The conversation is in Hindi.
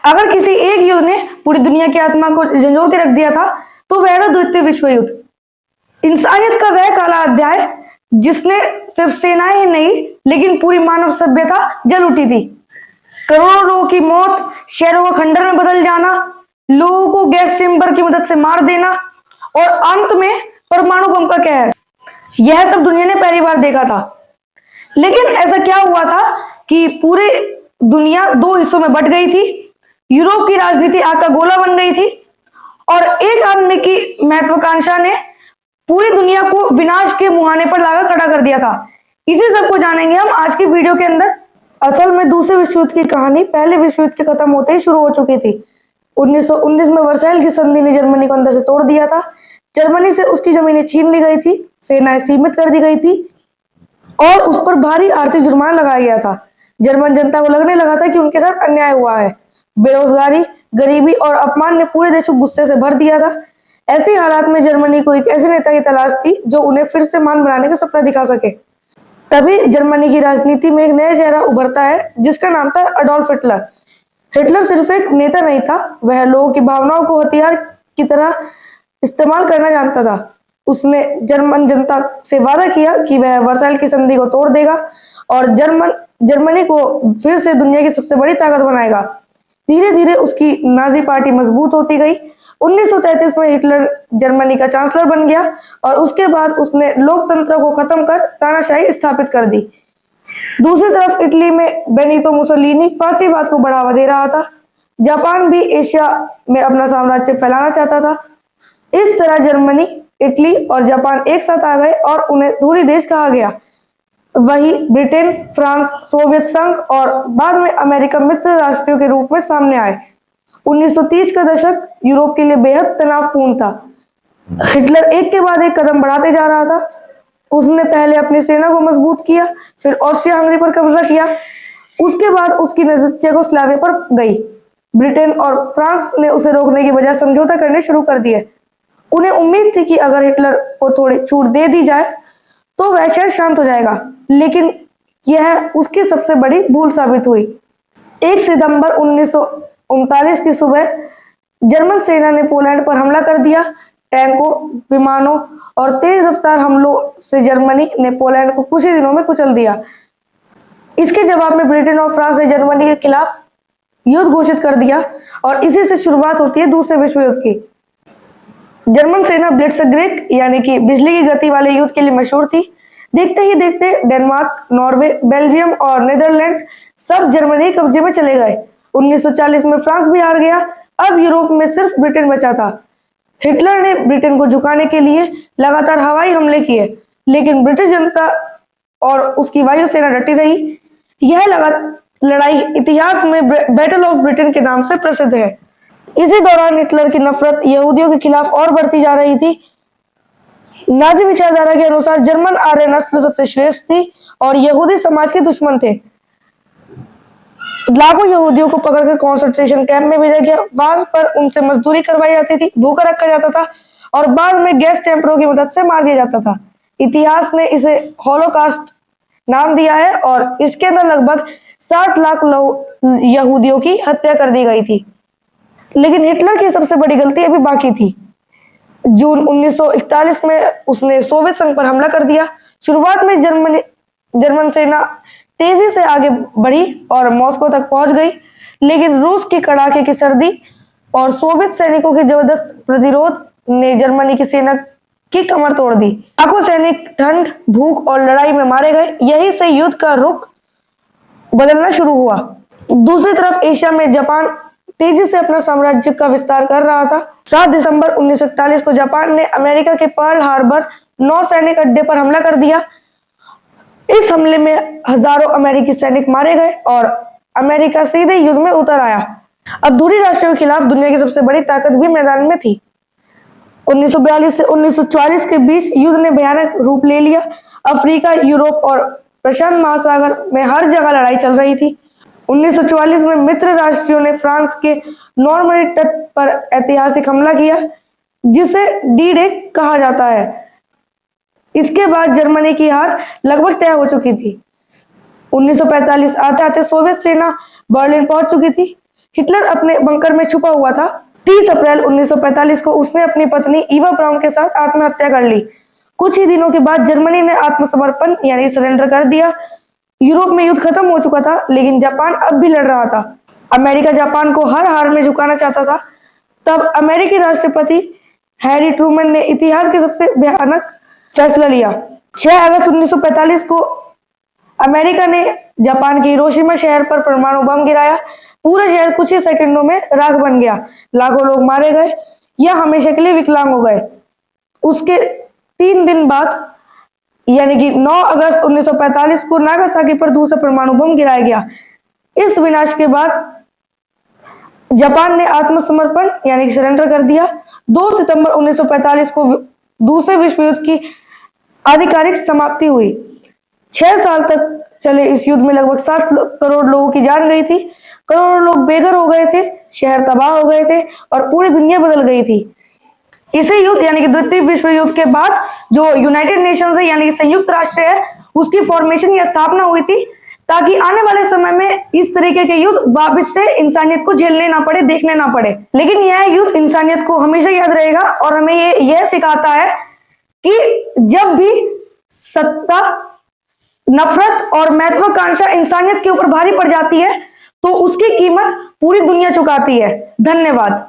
अगर किसी एक युद्ध ने पूरी दुनिया की आत्मा को झंझोर के रख दिया था तो वह था द्वितीय विश्व युद्ध। इंसानियत का वह काला अध्याय जिसने सिर्फ सेनाएं ही नहीं लेकिन पूरी मानव सभ्यता जल उठी थी। करोड़ों लोगों की मौत, शहरों का खंडर में बदल जाना, लोगों को गैस चेंबर की मदद से मार देना और अंत में परमाणु बम का कहर, यह सब दुनिया ने पहली बार देखा था। लेकिन ऐसा क्या हुआ था कि पूरी दुनिया दो हिस्सों में बट गई थी। यूरोप की राजनीति आग का गोला बन गई थी और एक आदमी की महत्वाकांक्षा ने पूरी दुनिया को विनाश के मुहाने पर लाकर खड़ा कर दिया था। इसी सब को जानेंगे हम आज की वीडियो के अंदर। असल में दूसरे विश्व युद्ध की कहानी पहले विश्व युद्ध के खत्म होते ही शुरू हो चुकी थी। 1919 में वर्साइल की संधि ने जर्मनी को अंदर से तोड़ दिया था। जर्मनी से उसकी जमीनें छीन ली गई थी, सेनाएं सीमित कर दी गई थी और उस पर भारी आर्थिक जुर्माना लगाया गया था। जर्मन जनता को लगने लगा था कि उनके साथ अन्याय हुआ है। बेरोजगारी, गरीबी और अपमान ने पूरे देश को गुस्से से भर दिया था। ऐसे हालात में जर्मनी को एक ऐसे नेता की तलाश थी जो उन्हें फिर से महान बनाने का सपना दिखा सके। तभी जर्मनी की राजनीति में एक नया चेहरा उभरता है जिसका नाम था अडोल्फ हिटलर। हिटलर सिर्फ एक नेता नहीं था, वह लोगों की भावनाओं को हथियार की तरह इस्तेमाल करना जानता था। उसने जर्मन जनता से वादा किया कि वह वर्साइल की संधि को तोड़ देगा और जर्मनी को फिर से दुनिया की सबसे बड़ी ताकत बनाएगा। धीरे धीरे उसकी नाजी पार्टी मजबूत होती गई। 1933 में हिटलर जर्मनी का चांसलर बन गया और उसके बाद उसने लोकतंत्र को खत्म कर तानाशाही स्थापित कर दी। दूसरी तरफ इटली में बेनितो मुसोलिनी फासीवाद को बढ़ावा दे रहा था। जापान भी एशिया में अपना साम्राज्य फैलाना चाहता था। इस तरह जर्मनी, इटली और जापान एक साथ आ गए और उन्हें धूरी देश कहा गया। वही ब्रिटेन, फ्रांस, सोवियत संघ और बाद में अमेरिका मित्र राष्ट्रों के रूप में सामने आए। 1930 का दशक यूरोप के लिए बेहद तनावपूर्ण था। हिटलर एक के बाद एक कदम बढ़ाते जा रहा था। उसने पहले अपनी सेना को मजबूत किया, फिर ऑस्ट्रिया हंगरी पर कब्जा किया। उसके बाद उसकी नजर चेकोस्लोवाकिया पर गई। ब्रिटेन और फ्रांस ने उसे रोकने की बजाय समझौता करने शुरू कर दिए। उन्हें उम्मीद थी कि अगर हिटलर को थोड़ी छूट दे दी जाए तो वह शायद शांत हो जाएगा, लेकिन यह उसकी सबसे बड़ी भूल साबित हुई। 1 सितंबर 1939 की सुबह जर्मन सेना ने पोलैंड पर हमला कर दिया। टैंकों, विमानों और तेज रफ्तार हमलों से जर्मनी ने पोलैंड को कुछ ही दिनों में कुचल दिया। इसके जवाब में ब्रिटेन और फ्रांस ने जर्मनी के खिलाफ युद्ध घोषित कर दिया और इसी से शुरुआत होती है दूसरे विश्व युद्ध की। जर्मन सेना ब्लिट्जक्रीग यानी कि बिजली की गति वाले युद्ध के लिए मशहूर थी। देखते ही देखते डेनमार्क, नॉर्वे, बेल्जियम और नीदरलैंड सब जर्मनी के कब्जे में चले गए। 1940 में फ्रांस भी हार गया। अब यूरोप में सिर्फ ब्रिटेन बचा था। हिटलर ने ब्रिटेन को झुकाने के लिए लगातार हवाई हमले किए, लेकिन ब्रिटिश जनता और उसकी वायुसेना डटी रही। यह लड़ाई इतिहास में बैटल ऑफ ब्रिटेन के नाम से प्रसिद्ध है। इसी दौरान हिटलर की नफरत यहूदियों के खिलाफ और बढ़ती जा रही थी। नाजी विचारधारा के अनुसार जर्मन आर्य नस्ल सबसे श्रेष्ठ थी और यहूदी समाज के दुश्मन थे। लाखों यहूदियों को पकड़कर कॉन्सेंट्रेशन कैंप में भेजा गया। वहां पर उनसे मजदूरी करवाई जाती थी, भूखा रखा जाता था और बाद में गैस चैंबरों की मदद से मार दिया जाता था। इतिहास ने इसे हॉलोकास्ट नाम दिया है और इसके अंदर लगभग 60 लाख यहूदियों की हत्या कर दी गई थी। लेकिन हिटलर की सबसे बड़ी गलती अभी बाकी थी। जून 1941 में उसने सोवियत संघ पर हमला कर दिया। शुरुआत में जर्मन सेना तेजी से आगे बढ़ी और मॉस्को तक पहुंच गई, लेकिन रूस की कड़ाके की सर्दी और सोवियत सैनिकों के जबरदस्त प्रतिरोध ने जर्मनी की सेना की कमर तोड़ दी। लाखों सैनिक ठंड, भूख और लड़ाई में मारे गए। यही से युद्ध का रुख बदलना शुरू हुआ। दूसरी तरफ एशिया में जापान तेजी से अपना साम्राज्य का विस्तार कर रहा था। 7 दिसंबर 1941 को जापान ने अमेरिका के पर्ल हार्बर नौसैनिक अड्डे पर हमला कर दिया। इस हमले में हजारों अमेरिकी सैनिक मारे गए और अमेरिका सीधे युद्ध में उतर आया। अब धुरी राष्ट्रों के खिलाफ दुनिया की सबसे बड़ी ताकत भी मैदान में थी। 1942 से 1944 के बीच युद्ध ने भयानक रूप ले लिया। अफ्रीका, यूरोप और प्रशांत महासागर में हर जगह लड़ाई चल रही थी। 1944 में मित्र राष्ट्रों ने फ्रांस के नॉर्मंडी तट पर ऐतिहासिक हमला किया, जिसे डी-डे कहा जाता है। इसके बाद जर्मनी की हार लगभग तय हो चुकी थी। 1945 आते आते सोवियत सेना बर्लिन पहुंच चुकी थी। हिटलर अपने बंकर में छुपा हुआ था। 30 अप्रैल 1945 को उसने अपनी पत्नी ईवा ब्राउन के साथ आत्महत्या कर ली। कुछ ही दिनों के बाद जर्मनी ने आत्मसमर्पण यानी सरेंडर कर दिया। यूरोप में युद्ध खत्म हो चुका था, लेकिन जापान अब भी लड़ रहा था। अमेरिका जापान को हर हार में झुकाना चाहता था। तब अमेरिकी राष्ट्रपति हैरी ट्रूमैन ने इतिहास के सबसे भयानक फैसला लिया। 6 अगस्त 1945 को अमेरिका ने जापान के हिरोशिमा शहर पर परमाणु बम गिराया। पूरा शहर कुछ ही सेकंडों में राख बन गया। लाखों लोग मारे गए या हमेशा के लिए विकलांग हो गए। उसके 3 दिन बाद यानी कि 9 अगस्त 1945 को नागासाकी पर दूसरा परमाणु बम गिराया गया। इस विनाश के बाद जापान ने आत्मसमर्पण यानी सरेंडर कर दिया। 2 सितंबर 1945 को दूसरे विश्व युद्ध की आधिकारिक समाप्ति हुई। 6 साल तक चले इस युद्ध में लगभग 7 करोड़ लोगों की जान गई थी। करोड़ों लोग बेघर हो गए थे, शहर तबाह हो गए थे और पूरी दुनिया बदल गई थी। इसे युद्ध यानी कि द्वितीय विश्व युद्ध के बाद जो यूनाइटेड नेशंस है यानी कि संयुक्त राष्ट्र है, उसकी फॉर्मेशन या स्थापना हुई थी, ताकि आने वाले समय में इस तरीके के युद्ध वापस से इंसानियत को झेलने ना पड़े, देखने ना पड़े। लेकिन यह युद्ध इंसानियत को हमेशा याद रहेगा और हमें यह सिखाता है कि जब भी सत्ता, नफरत और महत्वाकांक्षा इंसानियत के ऊपर भारी पड़ जाती है तो उसकी कीमत पूरी दुनिया चुकाती है। धन्यवाद।